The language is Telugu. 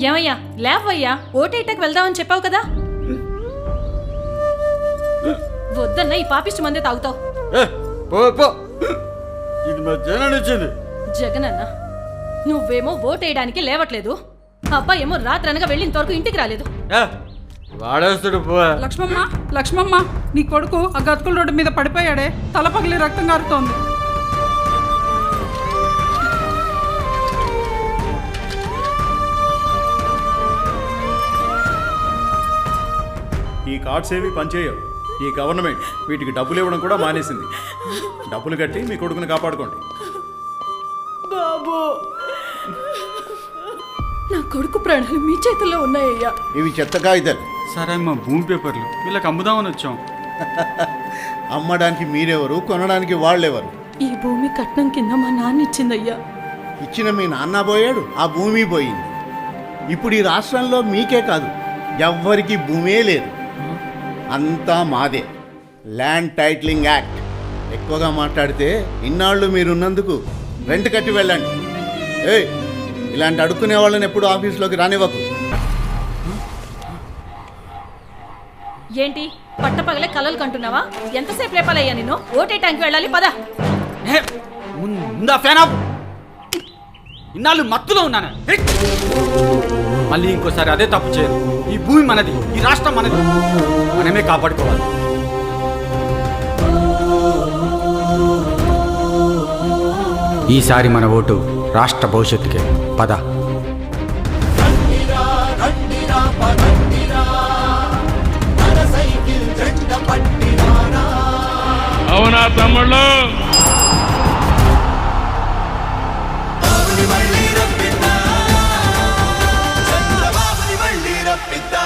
ఏమయ్యా లేవయ్యా, ఓటేటకు వెళ్దామని చెప్పావు కదా. వద్దన్నా ఈ పాపిష్టి మందే తాగుతావు. ఇది మా జగన్ ఇచ్చింది. జగనన్న నువ్వేమో ఓటేయడానికి లేవట్లేదు, అబ్బాయి ఏమో రాత్రనగా వెళ్ళిన వరకు ఇంటికి రాలేదు. వాడేస్తాడు. లక్ష్మమ్మ, లక్ష్మమ్మ, నీ కొడుకు ఆ గతుకుల రోడ్డు మీద పడిపోయాడే, తల పగిలి రక్తం కారుతోంది. ఈ కార్డ్స్ ఏవి పనిచేయవు. ఈ గవర్నమెంట్ వీటికి డబ్బులు ఇవ్వడం కూడా మానేసింది. డబ్బులు కట్టి మీ కొడుకుని కాపాడుకోండి. బాబు, నా కొడుకు ప్రాణాలు మీ చేతుల్లో ఉన్నాయ్యా. ఇవి చెత్త కాగితాలు. సరే మా భూమి పేపర్లు వీళ్ళకి అమ్ముదామని వచ్చాం. అమ్మడానికి మీరెవరు, కొనడానికి వాళ్ళెవరు? ఈ భూమి కట్నం కింద మా నాన్న ఇచ్చిందయ్యా. ఇచ్చిన మీ నాన్న పోయాడు, ఆ భూమి పోయింది. ఇప్పుడు ఈ రాష్ట్రంలో మీకే కాదు, ఎవ్వరికి భూమే లేదు, అంతా మాదే. Land titling act. ఎక్కువగా మాట్లాడితే ఇన్నాళ్ళు మీరున్నందుకు రెంట్ కట్టి వెళ్ళండి. ఏయ్, ఇలాంటి అడుక్కునే వాళ్ళని ఎప్పుడు ఆఫీస్లోకి రానివ్వకు. ఏంటి పట్టపగలే కలలు కంటున్నావా? ఎంతసేపు లేపాలయ్యా నిన్ను? ఓటేటానికి వెళ్ళాలి, పద. ముందా ఫ్యాన్ ఆఫ్. ఇన్నాళ్ళు మత్తులో ఉన్నాను. మళ్ళీ ఇంకోసారి అదే తప్పు చేయను. ఈ భూమి మనది, ఈ రాష్ట్రం మనది, మనమే కాపాడుకోవాలి. ఈసారి మన ఓటు రాష్ట్ర భవిష్యత్తుకే. పద. అవునా తమ్ముళ్ళు? చంద్రబాబుని మళ్ళీ రప్పిద్దా.